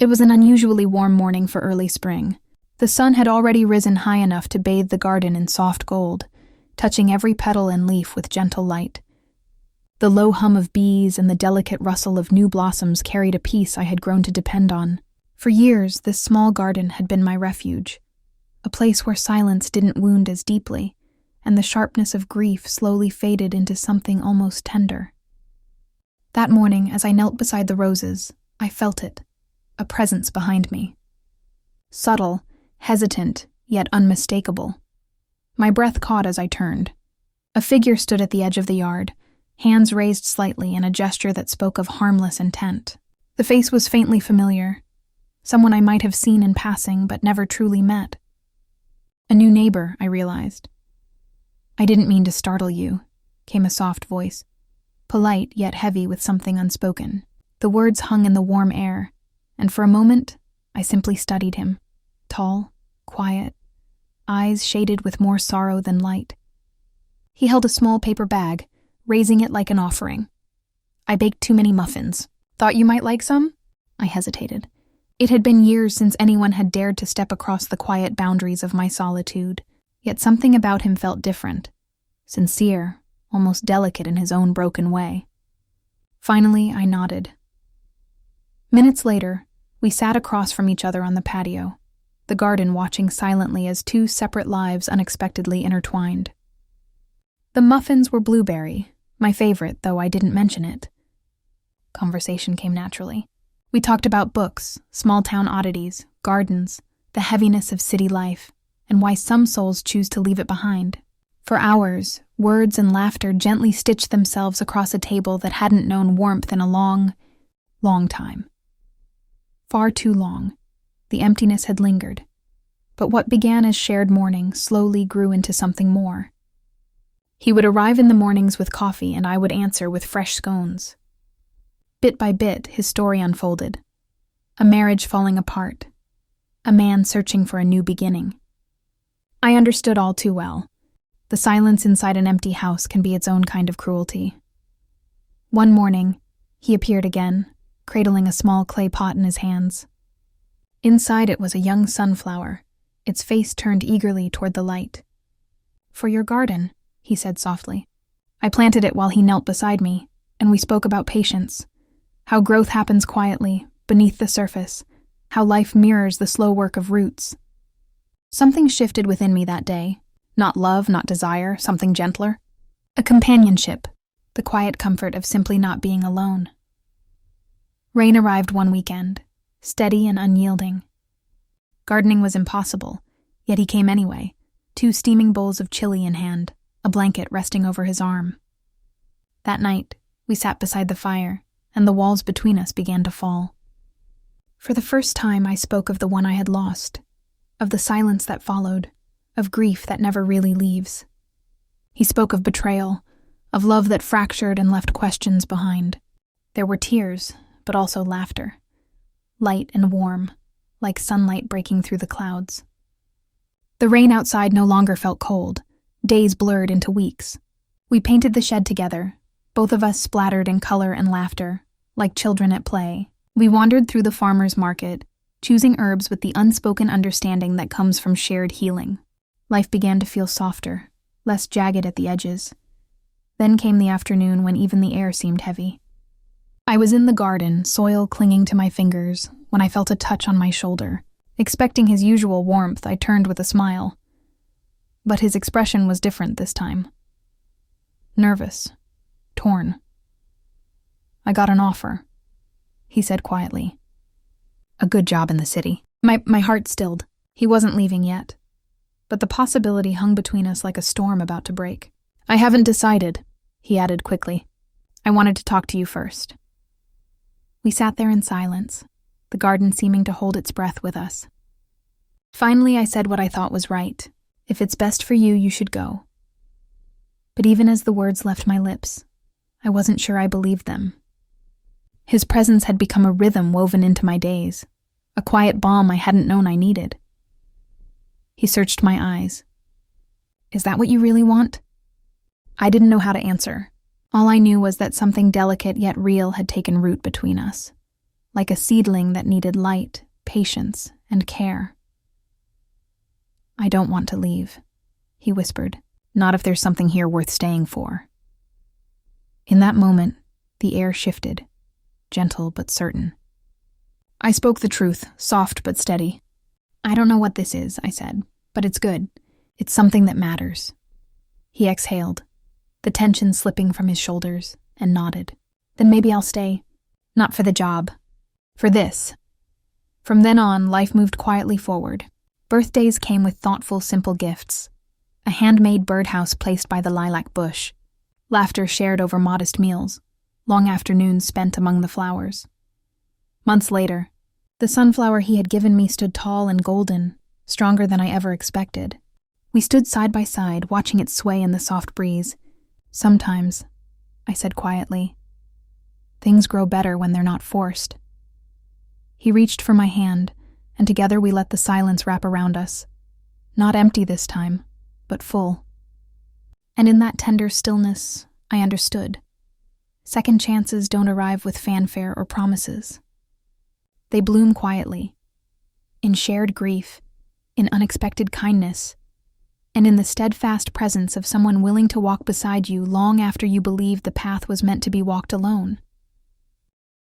It was an unusually warm morning for early spring. The sun had already risen high enough to bathe the garden in soft gold, touching every petal and leaf with gentle light. The low hum of bees and the delicate rustle of new blossoms carried a peace I had grown to depend on. For years, this small garden had been my refuge, a place where silence didn't wound as deeply, and the sharpness of grief slowly faded into something almost tender. That morning, as I knelt beside the roses, I felt it, a presence behind me. Subtle, hesitant, yet unmistakable. My breath caught as I turned. A figure stood at the edge of the yard, hands raised slightly in a gesture that spoke of harmless intent. The face was faintly familiar, someone I might have seen in passing but never truly met. A new neighbor, I realized. "I didn't mean to startle you," came a soft voice, polite yet heavy with something unspoken. The words hung in the warm air, and for a moment, I simply studied him. Tall, quiet, eyes shaded with more sorrow than light. He held a small paper bag, raising it like an offering. "I baked too many muffins. Thought you might like some?" I hesitated. It had been years since anyone had dared to step across the quiet boundaries of my solitude, yet something about him felt different, sincere, almost delicate in his own broken way. Finally, I nodded. Minutes later, we sat across from each other on the patio, the garden watching silently as two separate lives unexpectedly intertwined. The muffins were blueberry, my favorite, though I didn't mention it. Conversation came naturally. We talked about books, small-town oddities, gardens, the heaviness of city life, and why some souls choose to leave it behind. For hours, words and laughter gently stitched themselves across a table that hadn't known warmth in a long, long time. Far too long. The emptiness had lingered. But what began as shared mourning slowly grew into something more. He would arrive in the mornings with coffee, and I would answer with fresh scones. Bit by bit, his story unfolded. A marriage falling apart. A man searching for a new beginning. I understood all too well. The silence inside an empty house can be its own kind of cruelty. One morning, he appeared again, cradling a small clay pot in his hands. Inside it was a young sunflower, its face turned eagerly toward the light. "For your garden," he said softly. I planted it while he knelt beside me, and we spoke about patience, how growth happens quietly, beneath the surface, how life mirrors the slow work of roots. Something shifted within me that day. Not love, not desire, something gentler. A companionship, the quiet comfort of simply not being alone. Rain arrived one weekend, steady and unyielding. Gardening was impossible, yet he came anyway, 2 steaming bowls of chili in hand, a blanket resting over his arm. That night, we sat beside the fire, and the walls between us began to fall. For the first time, I spoke of the one I had lost, of the silence that followed, of grief that never really leaves. He spoke of betrayal, of love that fractured and left questions behind. There were tears, but also laughter, light and warm, like sunlight breaking through the clouds. The rain outside no longer felt cold. Days blurred into weeks. We painted the shed together, both of us splattered in color and laughter, like children at play. We wandered through the farmer's market, choosing herbs with the unspoken understanding that comes from shared healing. Life began to feel softer, less jagged at the edges. Then came the afternoon when even the air seemed heavy. I was in the garden, soil clinging to my fingers, when I felt a touch on my shoulder. Expecting his usual warmth, I turned with a smile. But his expression was different this time. Nervous. Torn. "I got an offer," he said quietly. "A good job in the city." My heart stilled. He wasn't leaving yet. But the possibility hung between us like a storm about to break. "I haven't decided," he added quickly. "I wanted to talk to you first." We sat there in silence, the garden seeming to hold its breath with us. Finally, I said what I thought was right. "If it's best for you, you should go." But even as the words left my lips, I wasn't sure I believed them. His presence had become a rhythm woven into my days, a quiet balm I hadn't known I needed. He searched my eyes. "Is that what you really want?" I didn't know how to answer. All I knew was that something delicate yet real had taken root between us. like a seedling that needed light, patience, and care. "I don't want to leave," he whispered. "Not if there's something here worth staying for." In that moment, the air shifted, gentle but certain. I spoke the truth, soft but steady. "I don't know what this is," I said, "but it's good. It's something that matters." He exhaled, the tension slipping from his shoulders, and nodded. "Then maybe I'll stay. Not for the job. For this." From then on, life moved quietly forward. Birthdays came with thoughtful, simple gifts. A handmade birdhouse placed by the lilac bush. Laughter shared over modest meals. Long afternoons spent among the flowers. Months later, the sunflower he had given me stood tall and golden, stronger than I ever expected. We stood side by side, watching it sway in the soft breeze. "Sometimes," I said quietly, "things grow better when they're not forced." He reached for my hand, and together we let the silence wrap around us. Not empty this time, but full. And in that tender stillness, I understood. Second chances don't arrive with fanfare or promises. They bloom quietly, in shared grief, in unexpected kindness, and in the steadfast presence of someone willing to walk beside you long after you believed the path was meant to be walked alone.